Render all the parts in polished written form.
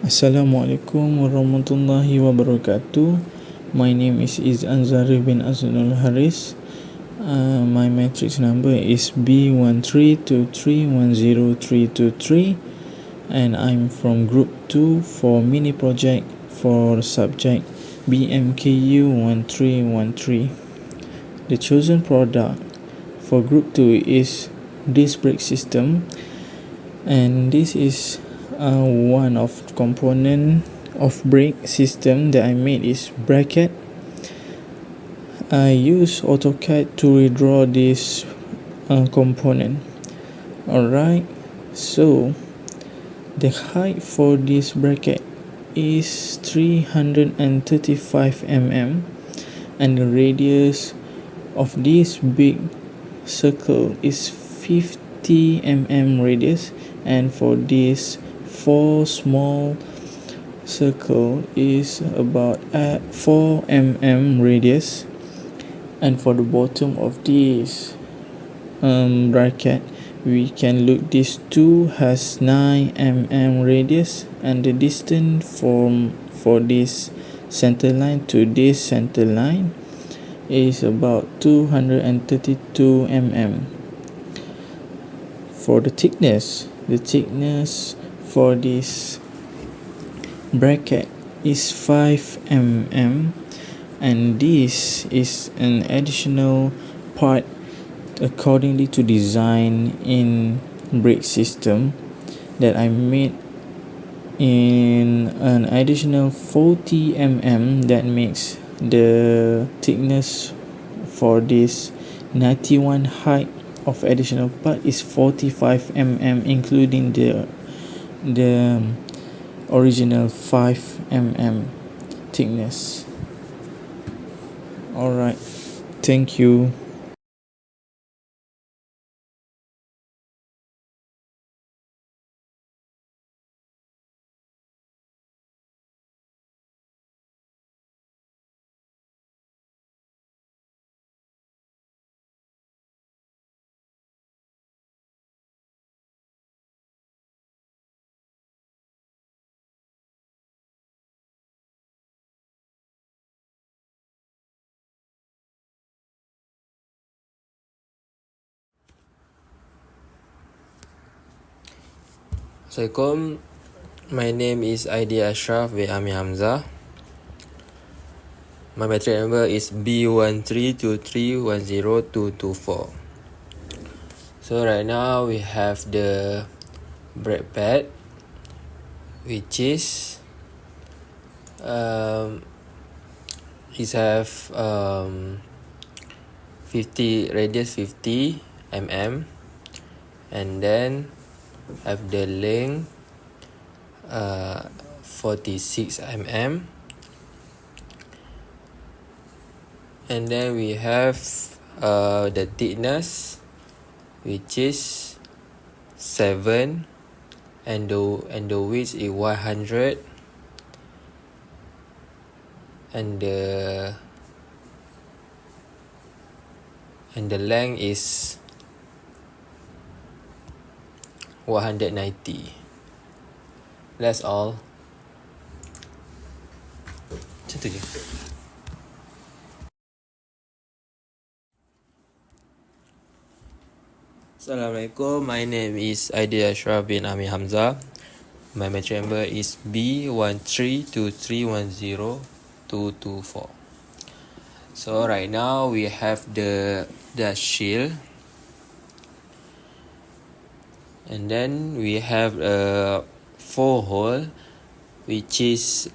Assalamualaikum warahmatullahi wabarakatuh. My name is Iz'aan Zharif bin Aznul Haris. My matrix number is B13231033, and I'm from Group 2 for mini project for subject Bmku 1313. The chosen product for Group 2 is disc brake system, and this is one of component of brake system that I made is bracket. I use Autocad to redraw this component. Alright, so the height for this bracket is 335 mm, and the radius of this big circle is 50 mm radius, and for this 4 small circle is about 4 mm radius, and for the bottom of this bracket we can look, this 2 has 9 mm radius, and the distance for this center line to this center line is about 232 mm. For the thickness for this bracket is 5 mm, and this is an additional part accordingly to design in brake system that I made in an additional 40 mm. That makes the thickness for this 91 height of additional part is 45 mm, including the original 5 mm thickness. Alright, thank you. Assalamualaikum. My name is Aidil Ashraf bin Amir Hamzah. My matric number is B1323102224. So right now we have the brake pad, which is it have 50 radius 50 mm, and then have the length 46 mm, and then we have the thickness, which is 7, and the width is 100, and the length is 190. That's all. Macam tu je. Assalamualaikum. My name is Aidil Ashraf bin Amir Hamzah. My matric number is B1323102224. So right now we have the shield, and then we have 4 hole, which is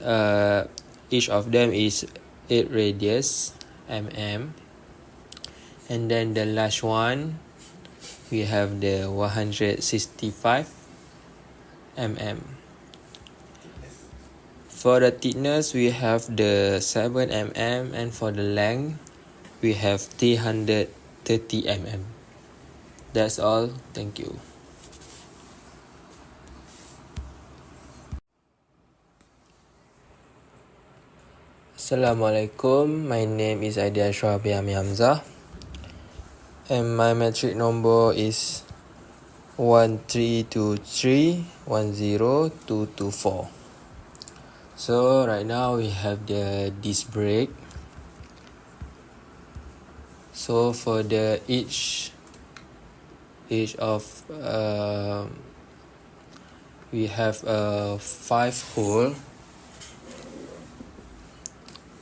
each of them is 8 radius mm, and then the last one we have the 165 mm. For the thickness we have the 7 mm, and for the length we have 330 mm. That's all. Thank you. Assalamualaikum. My name is Aidil Ashraf bin Amir Hamzah, and my matric number is 132310224. So right now we have the disc brake. So for the each of we have a 5 hole.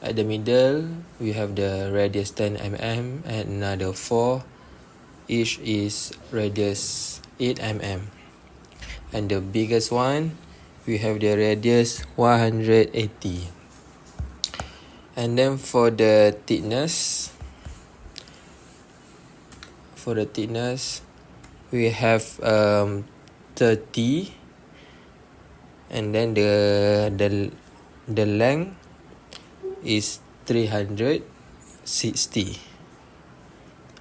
At the middle we have the radius 10 mm and another 4. Each is radius 8 mm. And the biggest one we have the radius 180. And then for the thickness, we have 30, and then the length is 360.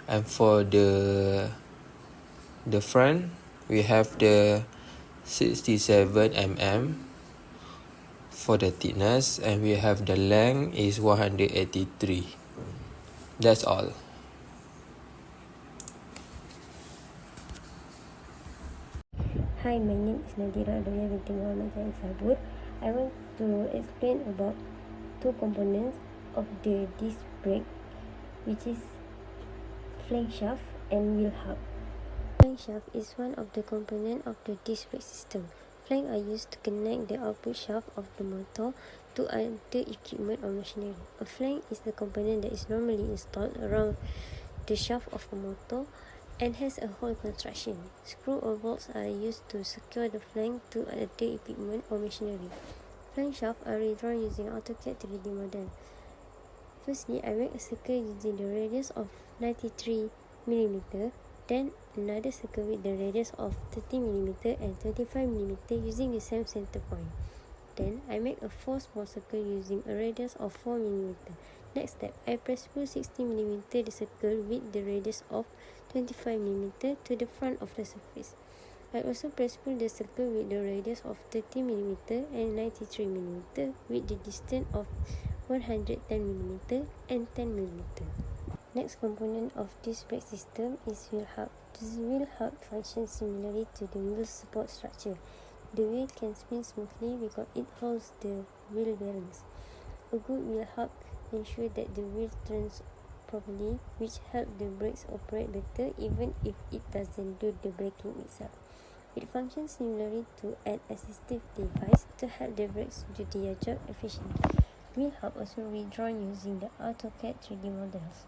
And for the front, we have the 67 mm for the thickness, and we have the length is 183. That's all. Hi, my name is Nadhirah Binti Jain Sabur. I want to explain about two components of the disc brake, which is flank shaft and wheel hub. Flank shaft is one of the components of the disc brake system. Flanks are used to connect the output shaft of the motor to other equipment or machinery. A flank is the component that is normally installed around the shaft of a motor and has a hole construction. Screw or bolts are used to secure the flank to other equipment or machinery. Flank shafts are redrawn using Autocad 3D model. Firstly, I make a circle using the radius of 93 mm, then another circle with the radius of 30 mm and 25 mm using the same center point. Then I make a 4 small circle using a radius of 4 mm. Next step, I press pull 60 mm the circle with the radius of 25 mm to the front of the surface. I also press pull the circle with the radius of 30 mm and 93 mm with the distance of 110 mm and 10 mm. Next component of this brake system is wheel hub. This wheel hub functions similarly to the wheel support structure. The wheel can spin smoothly because it holds the wheel bearings. A good wheel hub ensures that the wheel turns properly, which helps the brakes operate better even if it doesn't do the braking itself. It functions similarly to an assistive device to help the brakes do their job efficiently. Wheel hub also redrawn using the Autocad 3D models.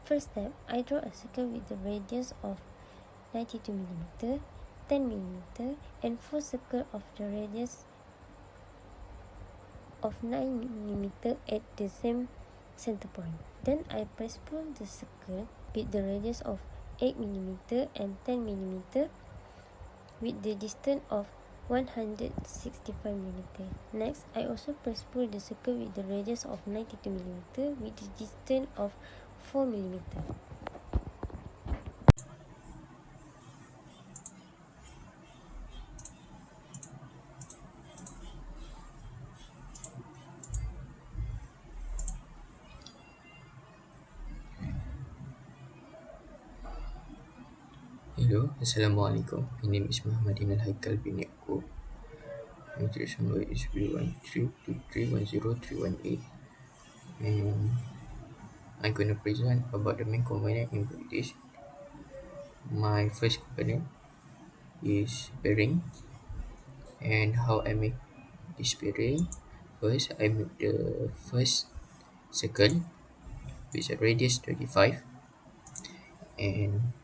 First step, I draw a circle with the radius of 92 mm, 10 mm, and 4 circles of the radius of 9 mm at the same center point. Then I press pull the circle with the radius of 8 mm and 10 mm with the distance of 165 mm. Next, I also press pull the circle with the radius of 92 mm with the distance of 4 mm. Hello, Assalamualaikum. My name is Mohd Haikal Bmku. My registration number is B13231031A, and I'm going to present about the main component in this. My first component is bearing, and how I make this bearing. First, I make the first circle with a radius 25, and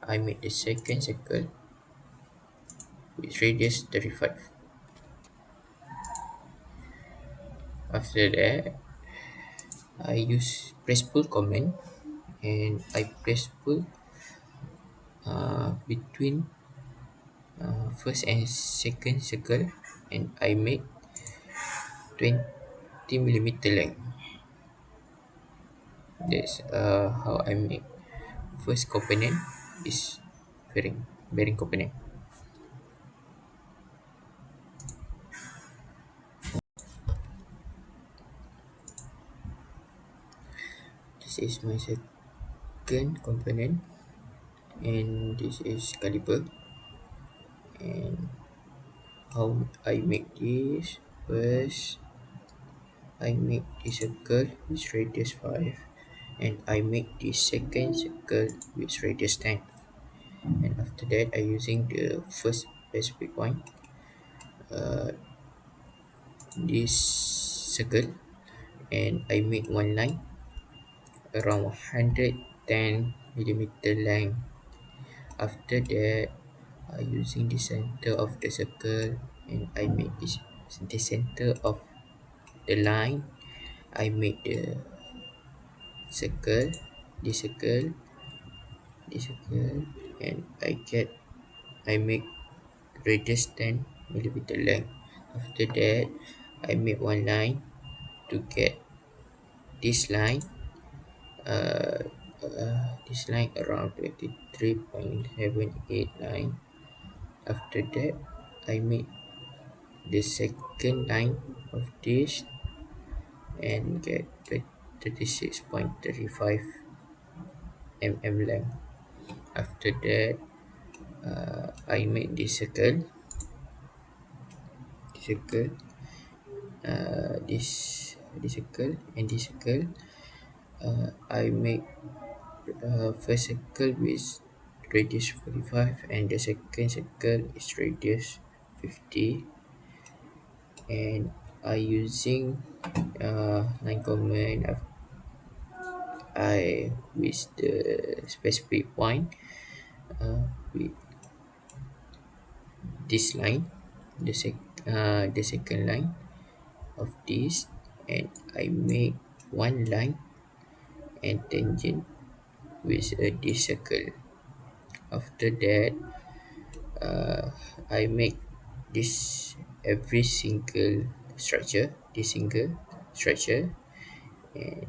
I make the second circle with radius 35. After that, I use press pull command, and I press pull between first and second circle, and I make 20 millimeter length. That's how I make first component is bearing component. This is my second component, and this is caliper. And how I make this: first I make this circle with radius 5, and I make this second circle with radius 10. And after that, I using the first specific point, this circle, and I make one line around 110 millimeter length. After that, using the center of the circle, and I make this the center of the line. I make the circle, this circle, this circle, and I make radius 10 millimeter length. After that, I make one line to get this line, this line around 23.78 line. After that, I make the second line of this and get 36.35 mm length. After that, I make this circle, this circle, this circle, and this circle. I make first circle with radius 45, and the second circle is radius 50, and I using line comment I with the specific point, with this line, the second line of this, and I make one line and tangent with this circle. After that, I make this every single structure, this single structure, and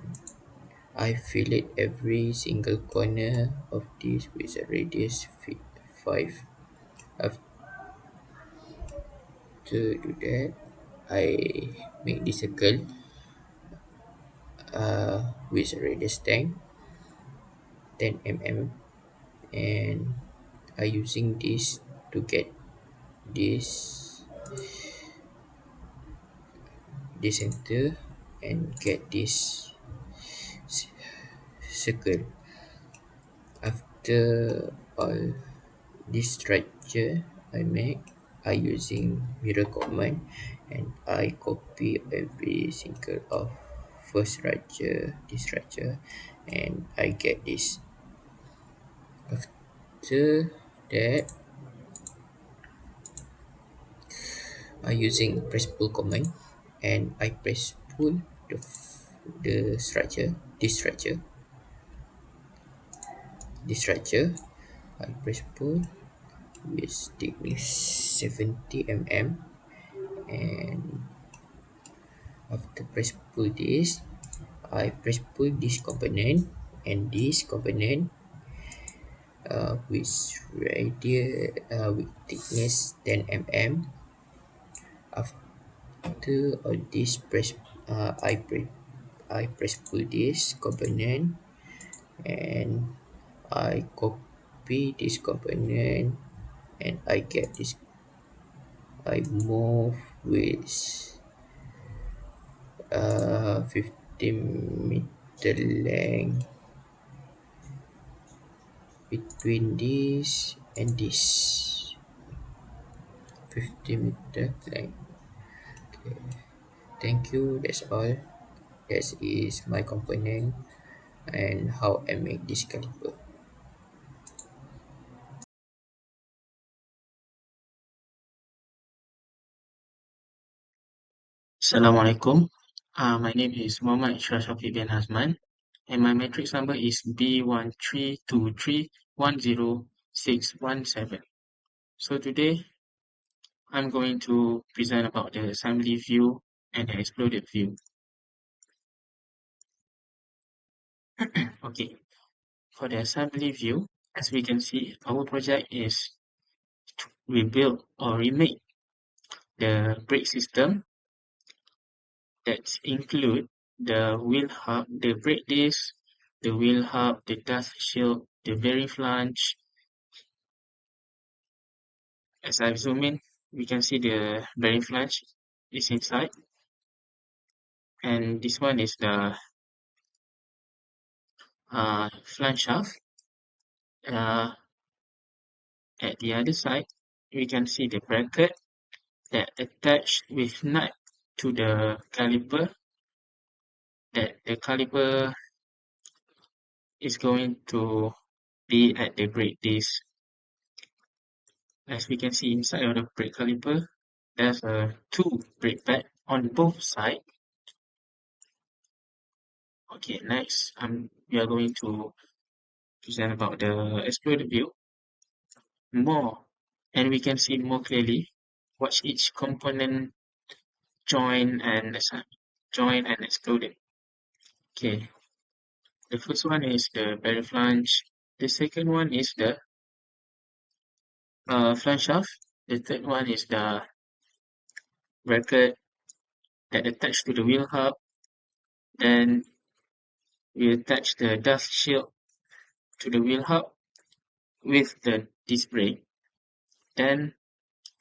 I fill it every single corner of this with a radius 5. After do that, I make this circle with a radius 10 mm, and I using this to get this center and get this circle. After all this structure I make, I using mirror command, and I copy every single of first structure, this structure, and I get this. After that, I using press pull command, and I press pull the structure, this structure. I press pull with thickness 70 mm, and after press pull this, I press pull this component and this component with radius with thickness 10 mm. After all this press, I press pull this component, and I copy this component, and I get this. I move with 15 meter length between this and this, 50-meter length. Okay, thank you, that's all. That is my component and how I make this caliper. Assalamualaikum. My name is Muhammad Syafiq bin Azman, and my matrix number is B132310617. So today, I'm going to present about the assembly view and the exploded view. Okay, for the assembly view, as we can see, our project is to rebuild or remake the brake system that include the wheel hub, the brake disc, the wheel hub, the dust shield, the bearing flange. As I zoom in, we can see the bearing flange is inside. And this one is the flange shaft. At the other side, we can see the bracket that attached with nut to the caliper, that the caliper is going to be at the brake disc. As we can see inside of the brake caliper, there's two brake pad on both sides. Okay, next we are going to present about the exploded view more, and we can see more clearly what each component join and exploded. Okay, the first one is the bearing flange. The second one is the flange shaft. The third one is the bracket that attached to the wheel hub. Then we attach the dust shield to the wheel hub with the disc brake. Then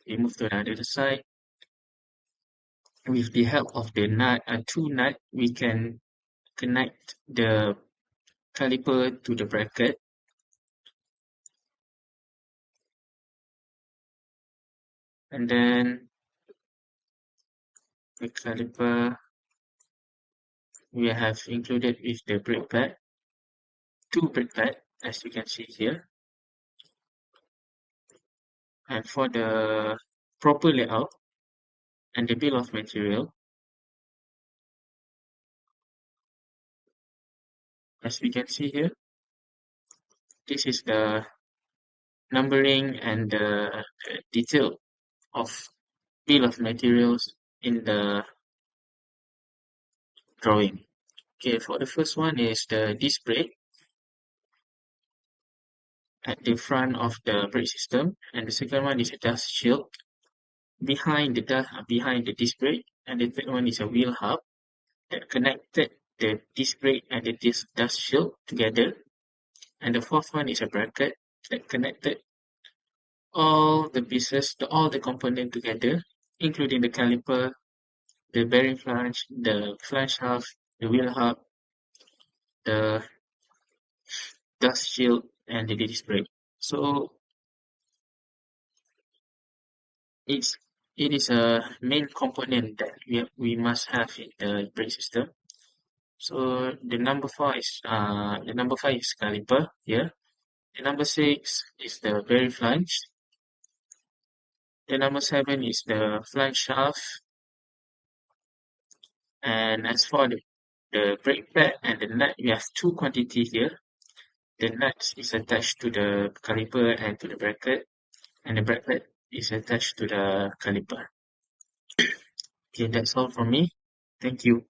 we move to the other side. With the help of the two nut, we can connect the caliper to the bracket. And then the caliper we have included with the brake pad, two brake pad, as you can see here. And for the proper layout and the bill of material, as we can see here, this is the numbering and the detail of bill of materials in the drawing. Okay, for the first one is the disc brake at the front of the brake system, and the second one is a dust shield behind the disc brake, and the third one is a wheel hub that connected the disc brake and the dust shield together, and the fourth one is a bracket that connected all the pieces, all the components together, including the caliper, the bearing flange, the flange shaft, the wheel hub, the dust shield, and the disc brake. So it's it is a main component that we must have in the brake system. So the number five is caliper here. The number 6 is the bearing flange. The number 7 is the flange shaft. And as for the brake pad and the nut, we have two quantity here. The nut is attached to the caliper and to the bracket, and the bracket is attached to the caliper. Okay, that's all from me. Thank you.